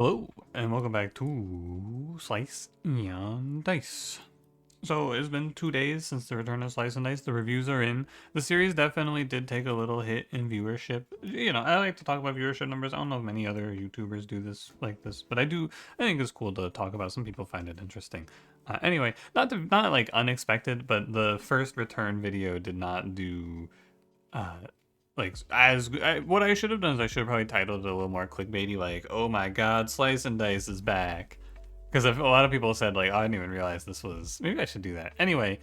Hello, and welcome back to Slice and Dice. So, it's been 2 days since the return of Slice and Dice. The reviews are in. The series definitely did take a little hit in viewership. You know, I like to talk about viewership numbers. I don't know if many other YouTubers do this like this, but I do. I think it's cool to talk about. Some people find it interesting. Anyway, not like unexpected, but the first return video did not do uh like what I should have done is I should have probably titled it a little more clickbaity, like "Oh my God, Slice and Dice is back," because a lot of people said like, "Oh, I didn't even realize this was." Maybe I should do that. Anyway,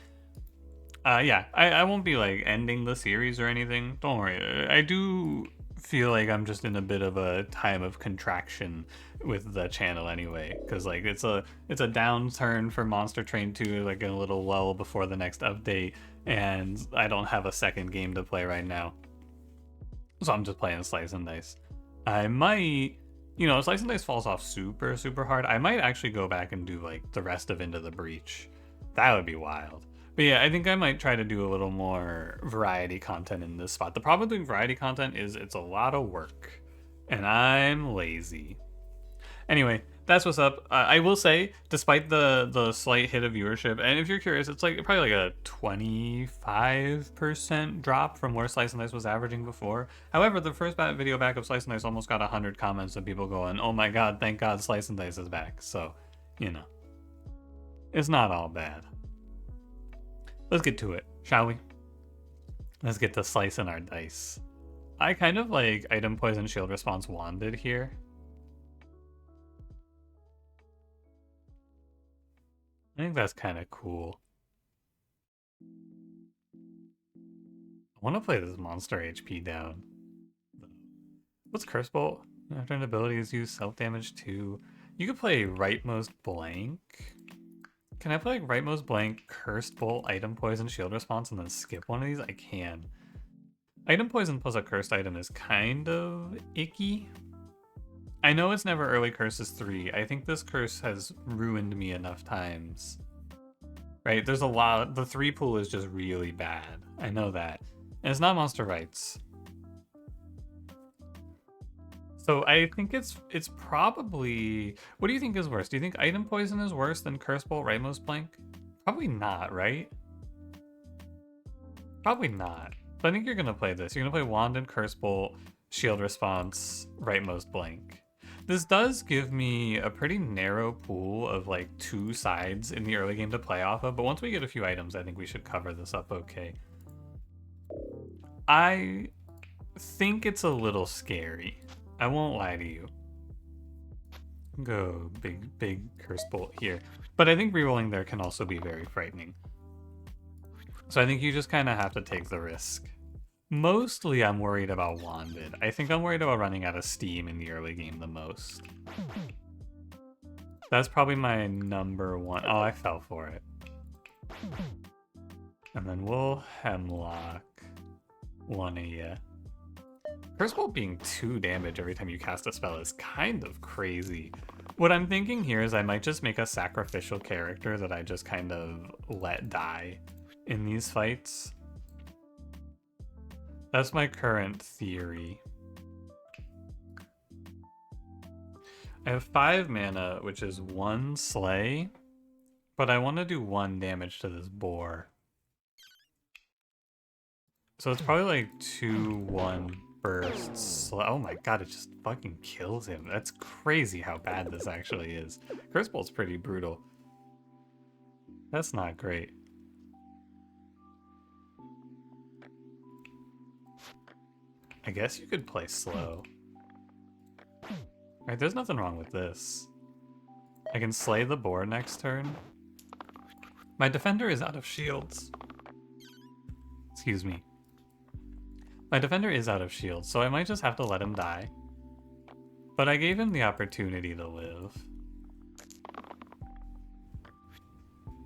yeah, I won't be like ending the series or anything. Don't worry. I do feel like I'm just in a bit of a time of contraction with the channel anyway, because like it's a downturn for Monster Train 2, like a little lull before the next update, and I don't have a second game to play right now. So I'm just playing Slice and Dice. I might, Slice and Dice falls off super, super hard. I might actually go back and do like the rest of Into the Breach. That would be wild. But yeah, I think I might try to do a little more variety content in this spot. The problem with doing variety content is it's a lot of work, and I'm lazy. Anyway, that's what's up. I will say, despite the slight hit of viewership, and if you're curious, it's like probably like a 25% drop from where Slice and Dice was averaging before. However, the first video back of Slice and Dice almost got 100 comments of people going, "Oh my God, thank God Slice and Dice is back." So, you know, it's not all bad. Let's get to it, shall we? Let's get to slicing our dice. I kind of like item poison shield response wanded here. I think that's kind of cool. I want to play this monster HP down. What's Curse Bolt? After an ability is used, self-damage 2. You could play Rightmost Blank. Can I play like Rightmost Blank, Cursed Bolt, Item Poison, Shield Response, and then skip one of these? I can. Item Poison plus a cursed item is kind of icky. I know it's never early curses 3. I think this curse has ruined me enough times. Right? There's a lot. The 3 pool is just really bad. I know that. And it's not Monster Rights. So I think it's probably. What do you think is worse? Do you think Item Poison is worse than Curse Bolt, Rightmost Blank? Probably not, right? Probably not. But I think you're gonna play this. You're gonna play Wand and Curse Bolt, Shield Response, Rightmost Blank. This does give me a pretty narrow pool of like 2 sides in the early game to play off of, but once we get a few items, I think we should cover this up okay. I think it's a little scary. I won't lie to you. Go big Curse Bolt here. But I think rerolling there can also be very frightening. So I think you just kind of have to take the risk. Mostly I'm worried about Wanded. I think I'm worried about running out of steam in the early game the most. That's probably my number one. Oh, I fell for it. And then we'll Hemlock one of ya. Curse Bolt being 2 damage every time you cast a spell is kind of crazy. What I'm thinking here is I might just make a sacrificial character that I just kind of let die in these fights. That's my current theory. I have 5 mana, which is 1 slay, but I want to do 1 damage to this boar. So it's probably like 2-1 bursts. Oh my God, it just fucking kills him. That's crazy how bad this actually is. Curse Bolt's pretty brutal. That's not great. I guess you could play slow. Right, there's nothing wrong with this. I can slay the boar next turn. My defender is out of shields. Excuse me. My defender is out of shields, so I might just have to let him die. But I gave him the opportunity to live.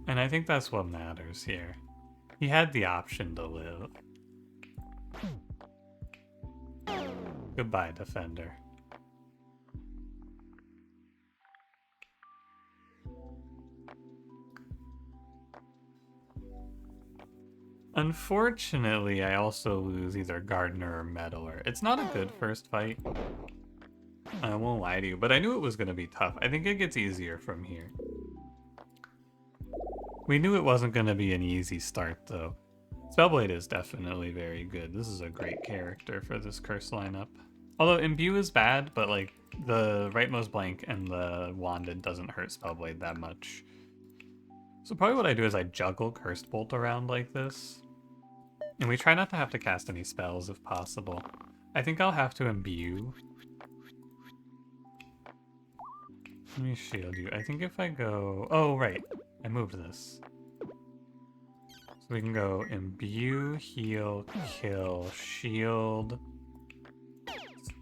And I think that's what matters here. He had the option to live. Goodbye, defender. Unfortunately, I also lose either Gardener or Meddler. It's not a good first fight. I won't lie to you, but I knew it was going to be tough. I think it gets easier from here. We knew it wasn't going to be an easy start, though. Spellblade is definitely very good. This is a great character for this curse lineup. Although Imbue is bad, but like the rightmost blank and the wanded doesn't hurt Spellblade that much. So probably what I do is I juggle Cursed Bolt around like this. And we try not to have to cast any spells if possible. I think I'll have to Imbue. Let me shield you. I think if I go... Oh, right. I moved this. So we can go Imbue, heal, kill, shield,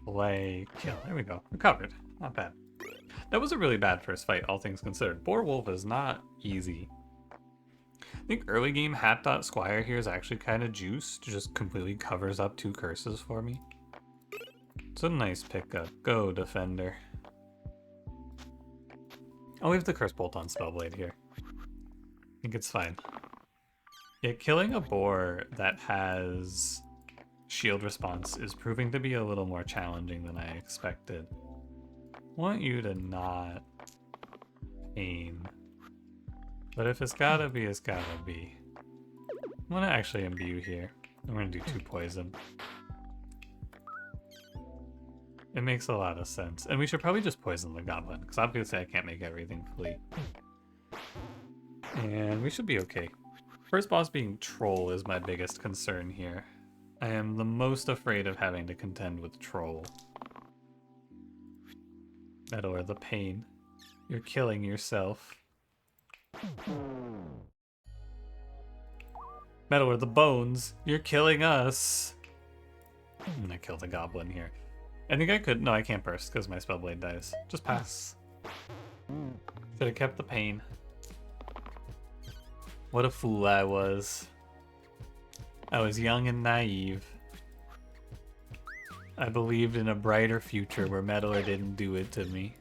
slay, kill. There we go. Recovered. Not bad. That was a really bad first fight, all things considered. Boar Wolf is not easy. I think early game Hat Dot Squire here is actually kind of juiced. Just completely covers up 2 curses for me. It's a nice pickup. Go, Defender. I'll leave the Curse Bolt on Spellblade here. I think it's fine. Yeah, killing a boar that has shield response is proving to be a little more challenging than I expected. I want you to not pain. But if it's gotta be, it's gotta be. I'm gonna actually Imbue here. I'm gonna do 2 poison. It makes a lot of sense. And we should probably just poison the goblin, because obviously I can't make everything flee. And we should be okay. First boss being Troll is my biggest concern here. I am the most afraid of having to contend with Troll. Meddler, the pain. You're killing yourself. Meddler, the bones. You're killing us. I'm gonna kill the goblin here. I think I could... No, I can't burst because my Spellblade dies. Just pass. Should have kept the pain. What a fool I was. I was young and naive. I believed in a brighter future where Meddler didn't do it to me.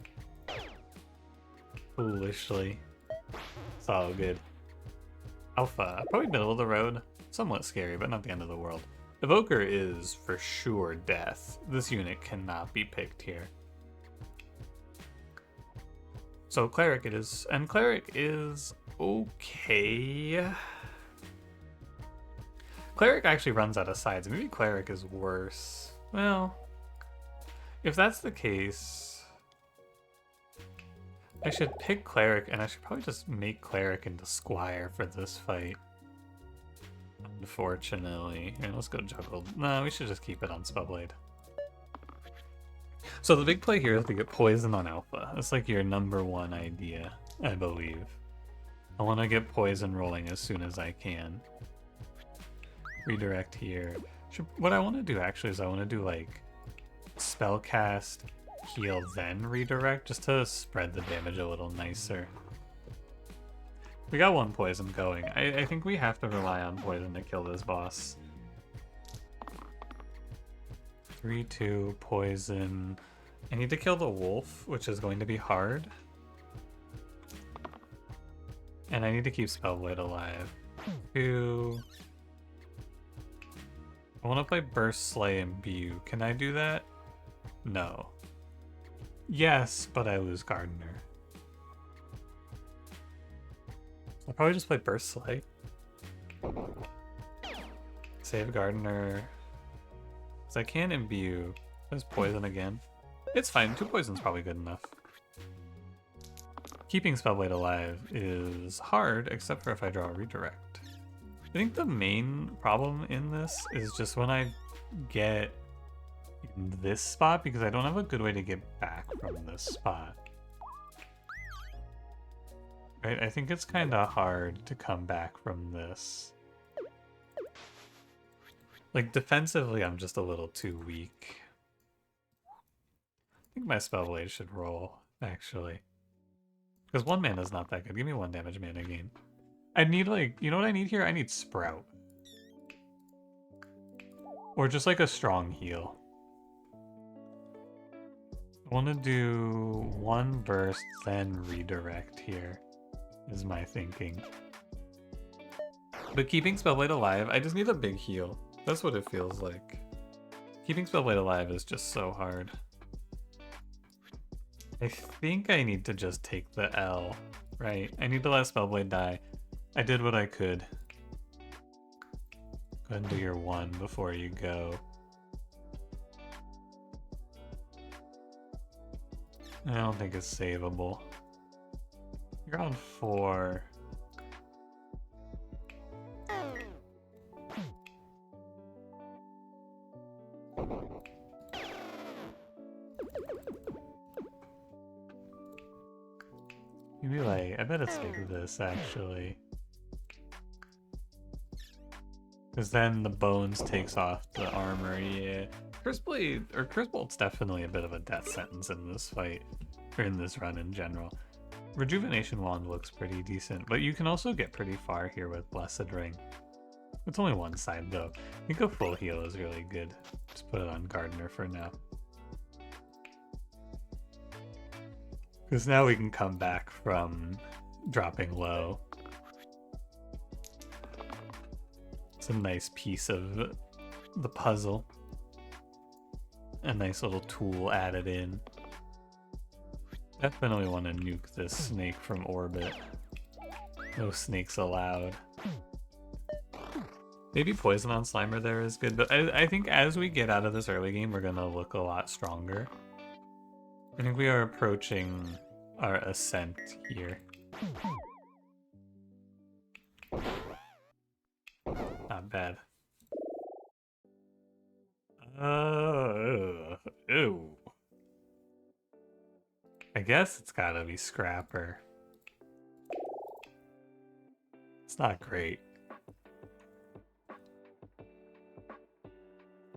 Foolishly. It's all good. Alpha, probably middle of the road. Somewhat scary, but not the end of the world. Evoker is for sure death. This unit cannot be picked here. So Cleric it is, and Cleric is okay. Cleric actually runs out of sides. Maybe Cleric is worse. Well, if that's the case, I should pick Cleric, and I should probably just make Cleric into Squire for this fight. Unfortunately. Here, let's go juggle. No, we should just keep it on Spellblade. So the big play here is to get poison on Alpha. It's like your #1 idea, I believe. I want to get poison rolling as soon as I can. Redirect here. What I want to do actually is I want to do like spellcast, heal, then redirect, just to spread the damage a little nicer. We got 1 poison going. I think we have to rely on poison to kill this boss. 3-2 poison. I need to kill the wolf, which is going to be hard. And I need to keep Spellblade alive. 2. I want to play Burst, Slay, and Imbue. Can I do that? No. Yes, but I lose Gardener. I'll probably just play Burst Slay. Save Gardener. Because I can Imbue. There's poison again. It's fine. 2 poison's probably good enough. Keeping Spellblade alive is hard, except for if I draw a redirect. I think the main problem in this is just when I get in this spot, because I don't have a good way to get back from this spot. Right? I think it's kind of hard to come back from this. Like, defensively, I'm just a little too weak. I think my Spellblade should roll, actually. Because 1 mana is not that good. Give me 1 damage mana gain. I need, like, you know what I need here? I need Sprout. Or just, like, a strong heal. I want to do 1 burst, then redirect here, is my thinking. But keeping Spellblade alive, I just need a big heal. That's what it feels like. Keeping Spellblade alive is just so hard. I think I need to just take the L, right? I need to let Spellblade die. I did what I could. Go ahead and do your 1 before you go. I don't think it's savable. You're on 4. You'd be like, I bet it's like this actually. Because then the bones takes off the armor, yeah. Curse Bolt's definitely a bit of a death sentence in this fight, or in this run in general. Rejuvenation Wand looks pretty decent, but you can also get pretty far here with Blessed Ring. It's only one side though. I think a full heal is really good. Just put it on Gardener for now. Because now we can come back from dropping low. It's a nice piece of the puzzle. A nice little tool added in. Definitely want to nuke this snake from orbit. No snakes allowed. Maybe Poison on Slimer there is good, but I think as we get out of this early game, we're gonna look a lot stronger. I think we are approaching our ascent here. Not bad. Ew. I guess it's gotta be Scrapper. It's not great.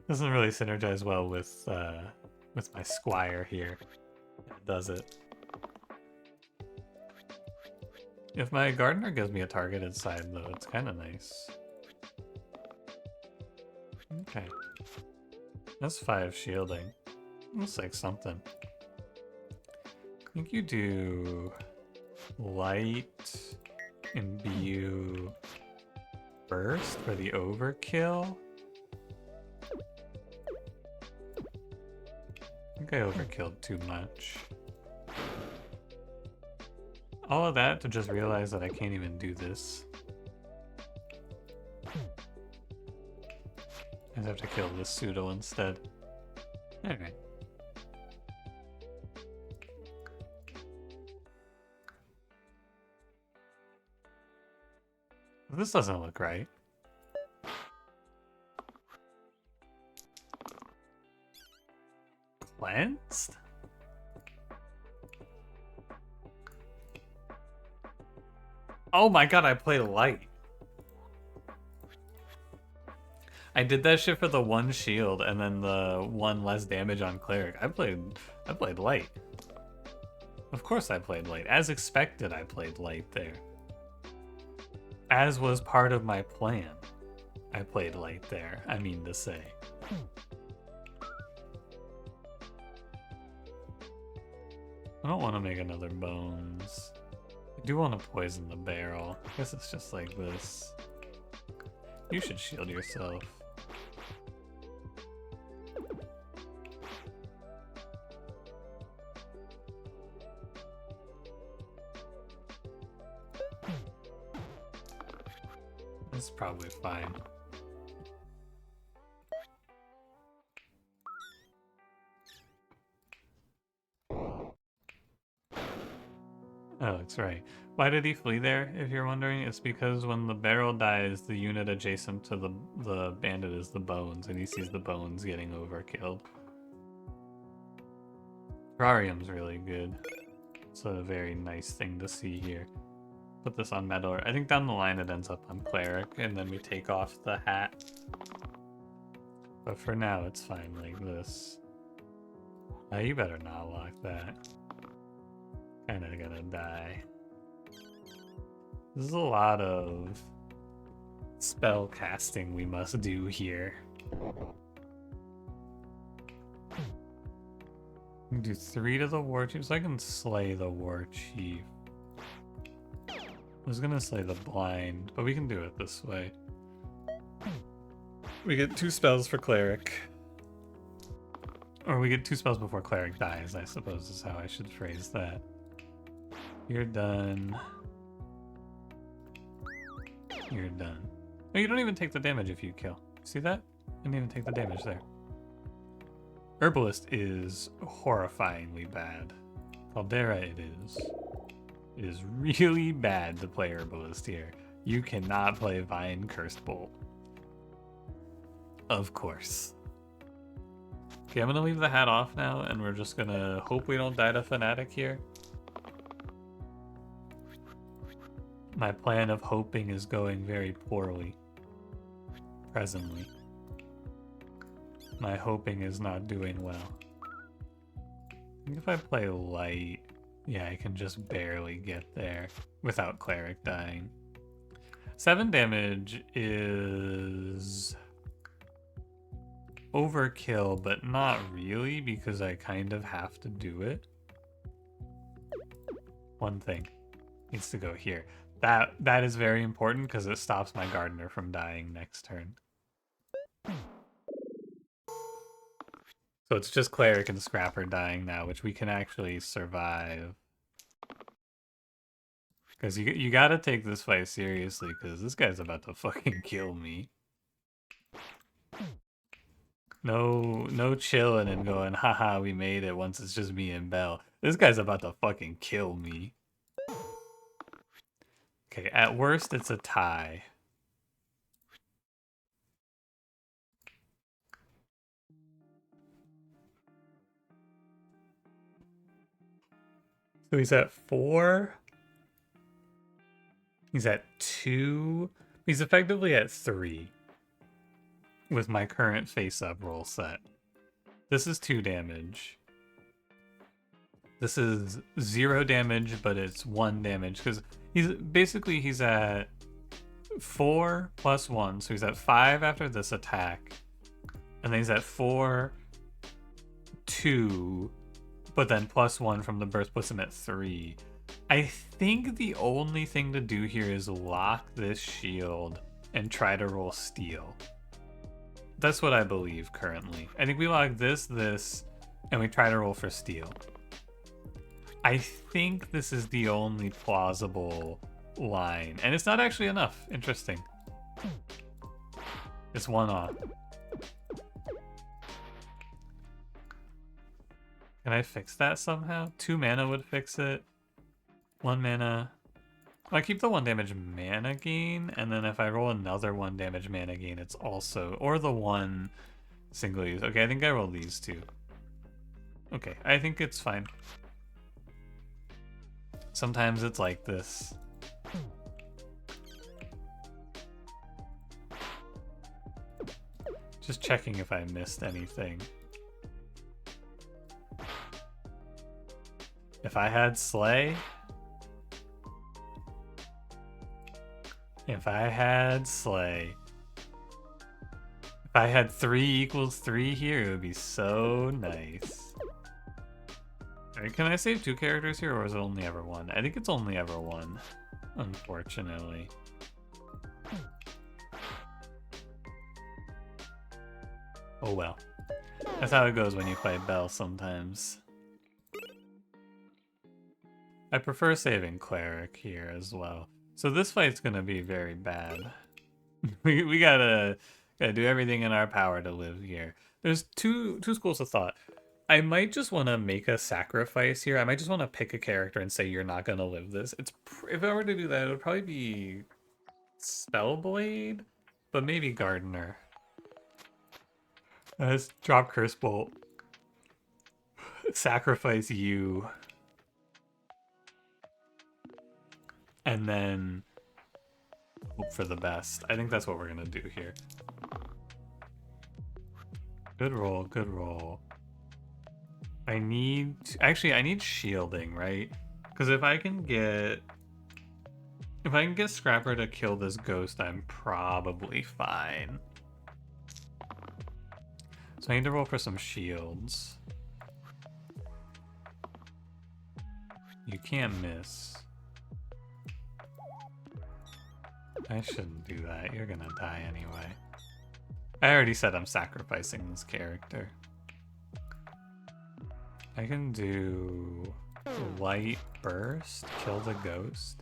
Doesn't really synergize well with my Squire here. Does it? If my Gardener gives me a targeted side though, it's kind of nice. Okay. That's 5 shielding. Looks like something. I think you do light, imbue, burst for the overkill. I think I overkilled too much. All of that to just realize that I can't even do this. I just have to kill this pseudo instead. Alright. This doesn't look right. Cleansed? Oh my god, I played light. I did that shit for the 1 shield and then the 1 less damage on cleric. I played light. Of course I played light. As expected, I played light there. As was part of my plan. I played light there, I mean to say. I don't want to make another bones. I do want to poison the barrel. I guess it's just like this. You should shield yourself. It's probably fine. Oh, that's right. Why did he flee there, if you're wondering? It's because when the barrel dies, the unit adjacent to the bandit is the bones, and he sees the bones getting overkilled. Terrarium's really good. It's a very nice thing to see here. Put this on Meddler. I think down the line it ends up on Cleric, and then we take off the hat. But for now, it's fine like this. You better not lock that. Kinda gonna die. This is a lot of spell casting we must do here. Do 3 to the War Chief so I can slay the War Chief. I was gonna slay the Blind, but we can do it this way. We get 2 spells for Cleric. Or we get 2 spells before Cleric dies, I suppose is how I should phrase that. You're done. You're done. Oh, you don't even take the damage if you kill. See that? Didn't even take the damage there. Herbalist is horrifyingly bad. Caldera it is. It is really bad to play Herbalist here. You cannot play Vine Cursed Bolt. Of course. Okay, I'm gonna leave the hat off now, and we're just gonna hope we don't die to Fnatic here. My plan of hoping is going very poorly. Presently. My hoping is not doing well. I think if I play light, yeah, I can just barely get there without Cleric dying. 7 damage is overkill, but not really, because I kind of have to do it. One thing needs to go here. That is very important because it stops my Gardener from dying next turn. So it's just Cleric and Scrapper dying now, which we can actually survive. Because you gotta take this fight seriously, because this guy's about to fucking kill me. No chilling and going, haha, we made it once it's just me and Bell. This guy's about to fucking kill me. Okay, at worst, it's a tie. So he's at 4. He's at 2. He's effectively at 3 with my current face-up roll set. This is 2 damage. This is 0 damage, but it's 1 damage because he's at 4 plus 1, so he's at 5 after this attack, and then he's at 4, 2, but then plus 1 from the burst puts him at 3. I think the only thing to do here is lock this shield and try to roll steel. That's what I believe currently. I think we lock this, and we try to roll for steel. I think this is the only plausible line. And it's not actually enough. Interesting. It's 1 off. Can I fix that somehow? 2 mana would fix it. 1 mana. I keep the 1 damage mana gain, and then if I roll another 1 damage mana gain, it's also... Or the 1 single use. Okay, I think I roll these 2. Okay, I think it's fine. Sometimes it's like this. Just checking if I missed anything. If I had Slay... If I had 3 equals 3 here, it would be so nice. Alright, can I save 2 characters here, or is it only ever 1? I think it's only ever 1, unfortunately. Oh well. That's how it goes when you play Bell sometimes. I prefer saving Cleric here as well. So this fight's gonna be very bad. we gotta do everything in our power to live here. There's two schools of thought. I might just want to make a sacrifice here. I might just want to pick a character and say you're not gonna live this. If I were to do that, it would probably be Spellblade, but maybe Gardener. Let's drop Curse Bolt. Sacrifice you. And then hope for the best. I think that's what we're gonna do here. Good roll, good roll. I need shielding, right? Because if I can get Scrapper to kill this ghost, I'm probably fine. So I need to roll for some shields. You can't miss. I shouldn't do that. You're gonna die anyway. I already said I'm sacrificing this character. I can do light burst, kill the ghost.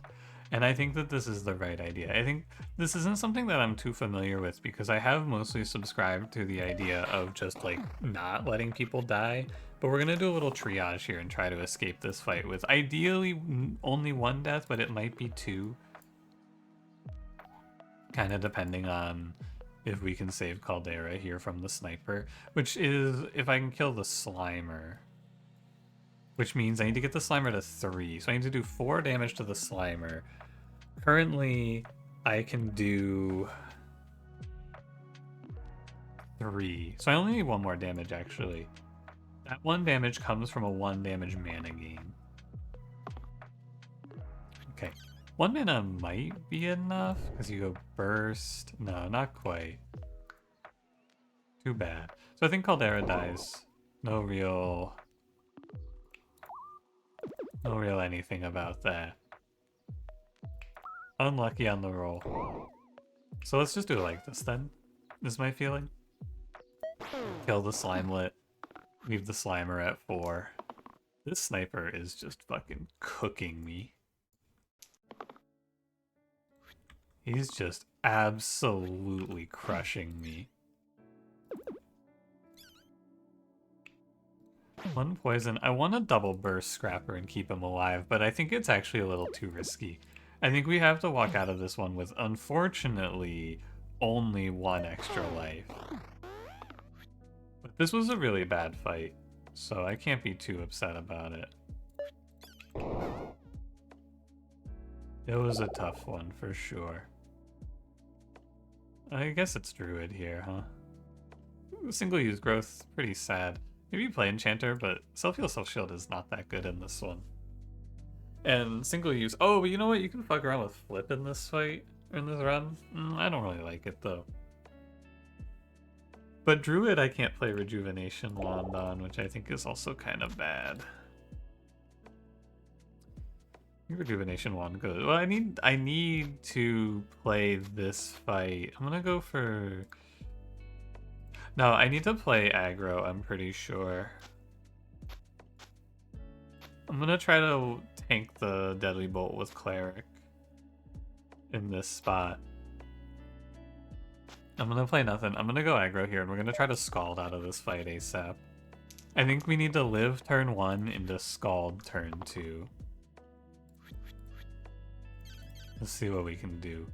And I think that this is the right idea. I think this isn't something that I'm too familiar with because I have mostly subscribed to the idea of just like not letting people die. But we're gonna do a little triage here and try to escape this fight with ideally only one death, but it might be two. Kind of depending on if we can save Caldera here from the sniper, which is if I can kill the Slimer. Which means I need to get the Slimer to 3. So I need to do 4 damage to the Slimer. Currently, I can do 3. So I only need 1 more damage, actually. That 1 damage comes from a 1 damage mana gain. Okay. 1 mana might be enough, because you go burst. No, not quite. Too bad. So I think Caldera dies. No real anything about that. Unlucky on the roll. So let's just do it like this then, is my feeling. Kill the Slimelet. Leave the Slimer at 4. This sniper is just fucking cooking me. He's just absolutely crushing me. 1 poison. I want to double burst Scrapper and keep him alive, but I think it's actually a little too risky. I think we have to walk out of this one with, unfortunately, only 1 extra life. But this was a really bad fight, so I can't be too upset about it. It was a tough one, for sure. I guess it's Druid here, huh? Single-use growth, pretty sad. Maybe play Enchanter, but Self-Heal, Self-Shield is not that good in this one. And single-use... Oh, but you know what? You can fuck around with Flip in this fight, in this run. I don't really like it, though. But Druid I can't play Rejuvenation Wand on, which I think is also kind of bad. Rejuvenation Wand goes... Well, I need to play this fight. I'm gonna go for... No, I need to play aggro, I'm pretty sure. I'm gonna try to tank the Deadly Bolt with Cleric in this spot. I'm gonna play nothing. I'm gonna go aggro here, and we're gonna try to Scald out of this fight ASAP. I think we need to live turn 1 into Scald turn 2. Let's see what we can do.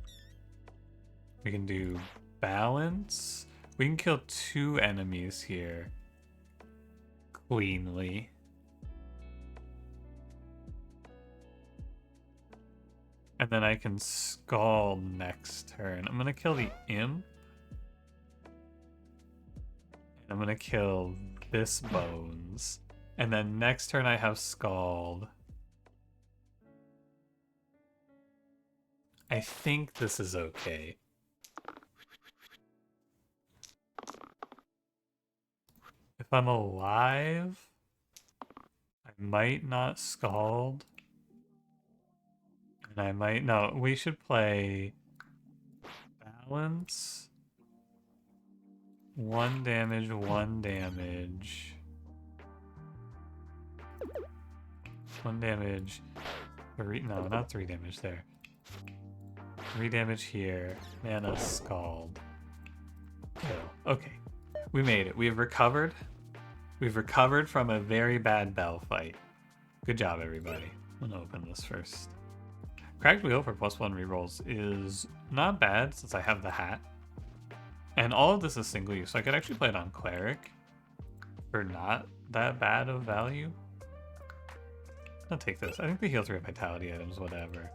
We can do balance. We can kill 2 enemies here cleanly. And then I can Scald next turn. I'm gonna kill the Imp. And I'm gonna kill this Bones. And then next turn I have Scald. I think this is okay. If I'm alive, I might not Scald. And I might... No, we should play balance. 1 damage, 1 damage. 1 damage. 3... No, not 3 damage there. 3 damage here. Mana Scald. Kill. Okay. We made it. We've recovered. We've recovered from a very bad Bell fight. Good job, everybody. I'm gonna open this first. Cracked Wheel for +1 rerolls is not bad since I have the hat. And all of this is single use, so I could actually play it on Cleric for not that bad of value. I'll take this. I think the heal 3 vitality items, whatever.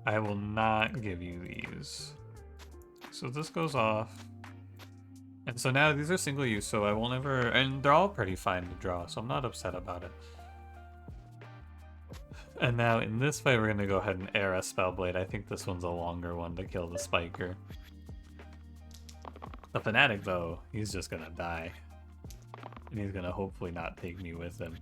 I will not give you these. So this goes off. And so now these are single use, so I won't ever... And they're all pretty fine to draw, so I'm not upset about it. And now in this fight, we're going to go ahead and air a Spellblade. I think this one's a longer one to kill the Spiker. The Fanatic, though, he's just going to die. And he's going to hopefully not take me with him.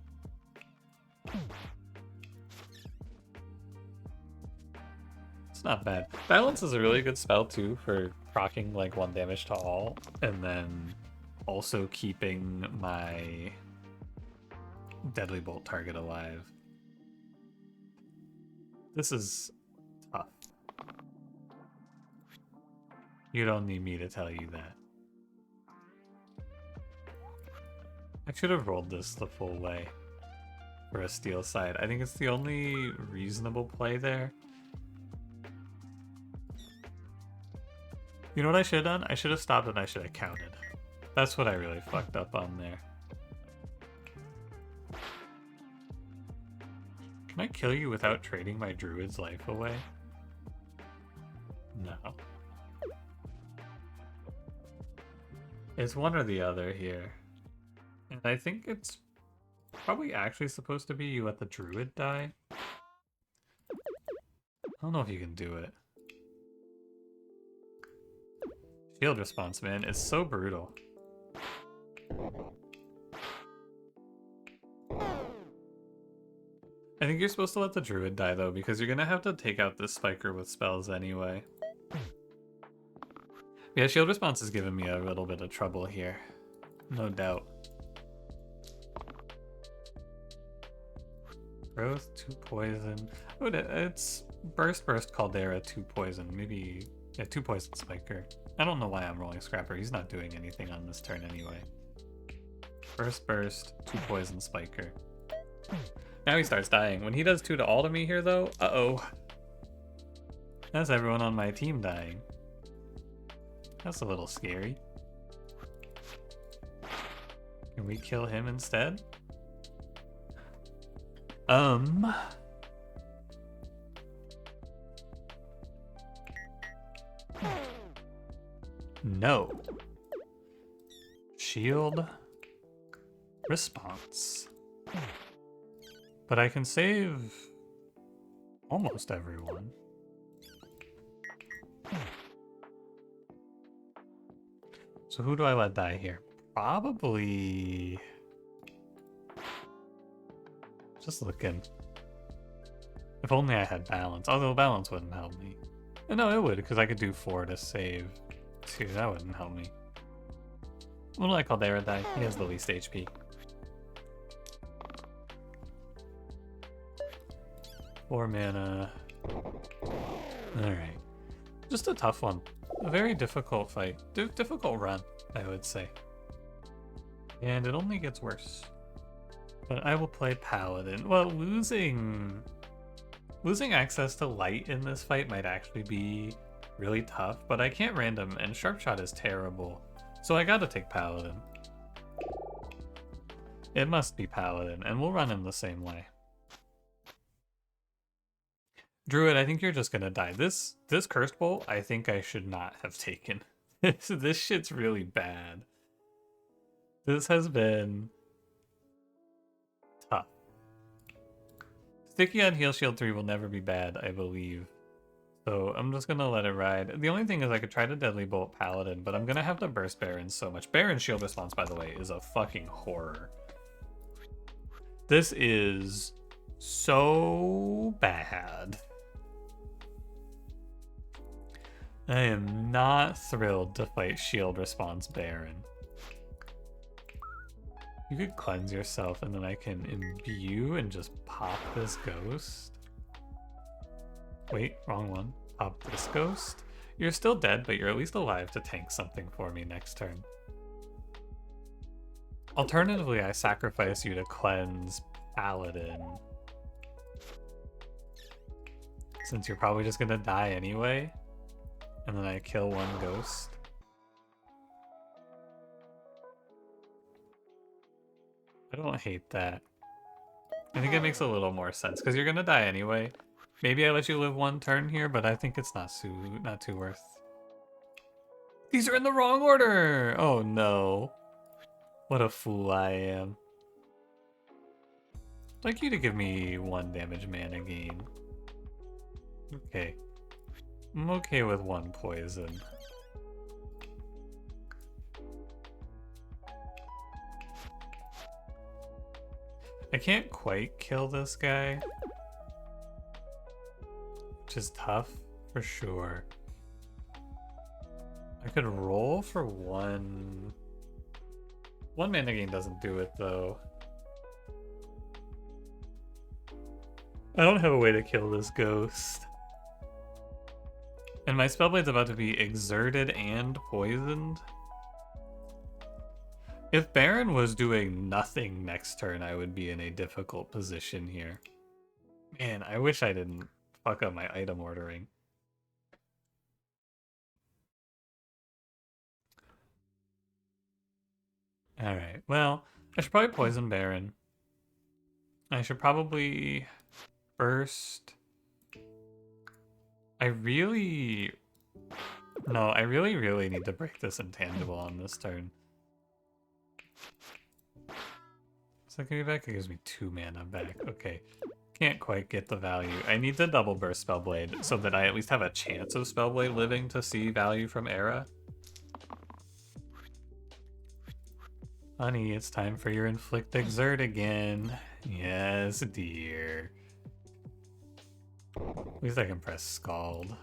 It's not bad. Balance is a really good spell, too, for proccing like 1 damage to all. And then also keeping my Deadly Bolt target alive. This is tough. You don't need me to tell you that. I should have rolled this the full way for a steel side. I think it's the only reasonable play there. You know what I should have done? I should have stopped and I should have counted. That's what I really fucked up on there. Can I kill you without trading my druid's life away? No. It's one or the other here. And I think it's probably actually supposed to be you let the druid die. I don't know if you can do it. Shield response, man, is so brutal. I think you're supposed to let the druid die though, because you're gonna have to take out this spiker with spells anyway. Yeah, shield response is giving me a little bit of trouble here. No doubt. Growth, 2 poison. Oh, it's Burst Caldera, 2 poison. Maybe, yeah, 2 poison spiker. I don't know why I'm rolling Scrapper. He's not doing anything on this turn anyway. Burst, 2 poison spiker. Now he starts dying. When he does 2 to all to me here though, uh-oh. That's everyone on my team dying. That's a little scary. Can we kill him instead? No. Shield response. But I can save almost everyone. So who do I let die here? Probably... Just looking. If only I had balance. Although balance wouldn't help me. No, it would, because I could do 4 to save 2. That wouldn't help me. What do I call Caldera die? He has the least HP. 4 mana. Alright. Just a tough one. A very difficult fight. Difficult run, I would say. And it only gets worse. But I will play Paladin. Well, losing access to light in this fight might actually be really tough, but I can't random, and Sharp Shot is terrible. So I gotta take Paladin. It must be Paladin, and we'll run him the same way. Druid, I think you're just gonna die. This Cursed Bolt, I think I should not have taken. This shit's really bad. This has been tough. Sticky on Heal Shield 3 will never be bad, I believe. So I'm just gonna let it ride. The only thing is I could try to Deadly Bolt Paladin, but I'm gonna have to burst Baron so much. Baron's shield response, by the way, is a fucking horror. This is so bad. I am not thrilled to fight shield response Baron. You could cleanse yourself and then I can imbue and just pop this ghost. Wait, wrong one. Pop this ghost. You're still dead, but you're at least alive to tank something for me next turn. Alternatively, I sacrifice you to cleanse Paladin. Since you're probably just gonna die anyway. And then I kill one ghost. I don't hate that. I think it makes a little more sense, because you're gonna die anyway. Maybe I let you live 1 turn here, but I think it's not too worth. These are in the wrong order! Oh no. What a fool I am. I'd like you to give me 1 damage mana gain. Okay. I'm okay with 1 poison. I can't quite kill this guy, which is tough for sure. I could roll for 1. 1 mana gain doesn't do it though. I don't have a way to kill this ghost. And my Spellblade's about to be exerted and poisoned. If Baron was doing nothing next turn, I would be in a difficult position here. Man, I wish I didn't fuck up my item ordering. Alright, well, I should probably poison Baron. I should probably first... I really need to break this intangible on this turn. Does that give me back? It gives me 2 mana back. Okay. Can't quite get the value. I need to double burst Spellblade so that I at least have a chance of Spellblade living to see value from Era. Honey, it's time for your Inflict Exert again. Yes, dear. At least I can press Scald.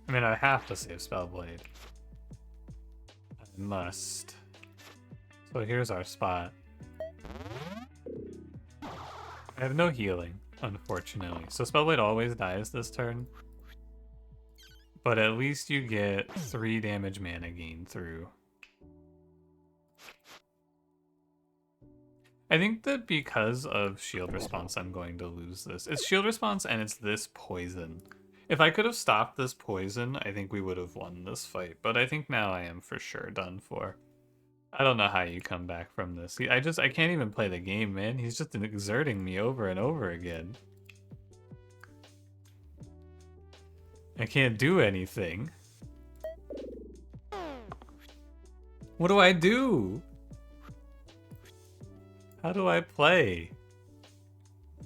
I mean, I have to save Spellblade. I must. So here's our spot. I have no healing, unfortunately. So Spellblade always dies this turn. But at least you get 3 damage mana gain through. I think that because of shield response, I'm going to lose this. It's shield response and it's this poison. If I could have stopped this poison, I think we would have won this fight. But I think now I am for sure done for. I don't know how you come back from this. I can't even play the game, man. He's just exerting me over and over again. I can't do anything. What do I do? How do I play?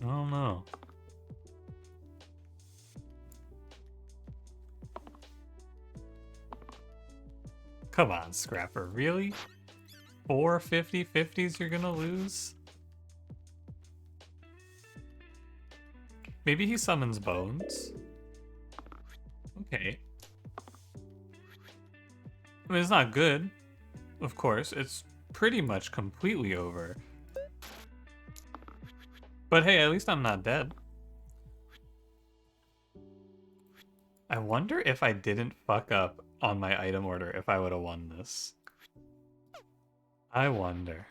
I don't know. Come on, Scrapper, really? 4 50/50s you're gonna lose? Maybe he summons Bones? Okay. I mean, it's not good, of course. It's pretty much completely over. But hey, at least I'm not dead. I wonder if I didn't fuck up on my item order if I would have won this. I wonder.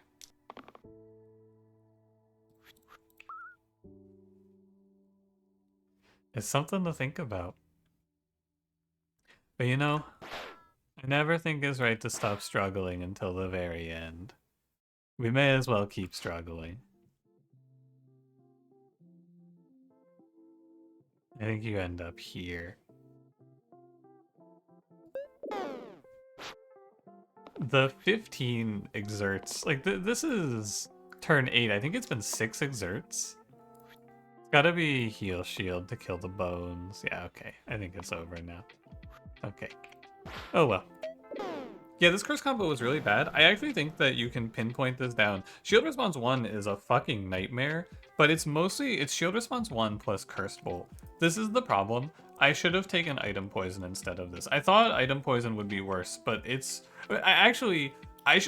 It's something to think about. But you know, I never think it's right to stop struggling until the very end. We may as well keep struggling. I think you end up here. The 15 exerts, like this is turn 8. I think it's been 6 exerts. It's gotta be heal shield to kill the bones. Yeah, okay. I think it's over now. Okay. Oh well. Yeah, this curse combo was really bad. I actually think that you can pinpoint this down. Shield response 1 is a fucking nightmare, but it's shield response 1 plus cursed bolt. This is the problem. I should have taken item poison instead of this. I thought item poison would be worse, but I should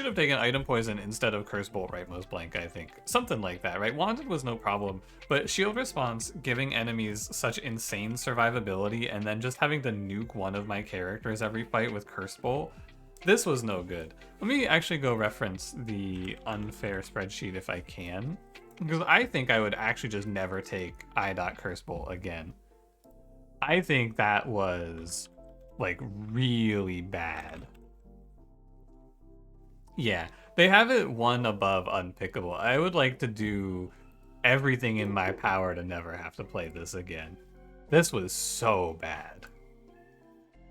have taken item poison instead of curse bolt rightmost blank, I think. Something like that, right? Wanted was no problem, but shield response, giving enemies such insane survivability, and then just having to nuke one of my characters every fight with curse bolt, this was no good. Let me actually go reference the unfair spreadsheet if I can, because I think I would actually just never take I.Curse again. I think that was, like, really bad. Yeah, they have it 1 above unpickable. I would like to do everything in my power to never have to play this again. This was so bad.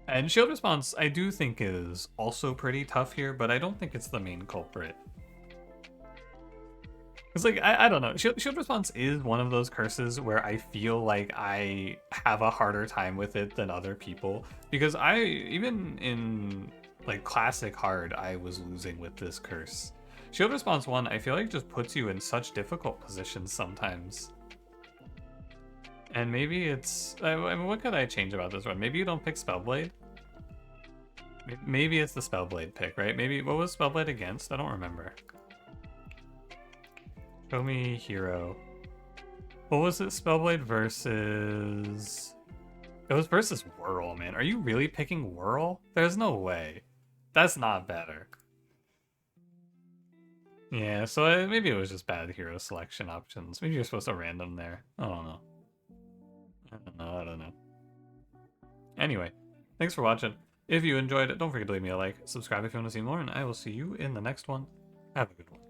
And shield response, I do think is also pretty tough here, but I don't think it's the main culprit. It's like, I don't know. Shield response is one of those curses where I feel like I have a harder time with it than other people. Because even in like classic hard, I was losing with this curse. Shield response 1, I feel like just puts you in such difficult positions sometimes. And maybe it's... I mean, what could I change about this one? Maybe you don't pick Spellblade? Maybe it's the Spellblade pick, right? Maybe... What was Spellblade against? I don't remember. Show me hero. What was it? Spellblade versus... It was versus Whirl, man. Are you really picking Whirl? There's no way. That's not better. Yeah, so maybe it was just bad hero selection options. Maybe you're supposed to random there. I don't know. I don't know. Anyway, thanks for watching. If you enjoyed it, don't forget to leave me a like, subscribe if you want to see more, and I will see you in the next one. Have a good one.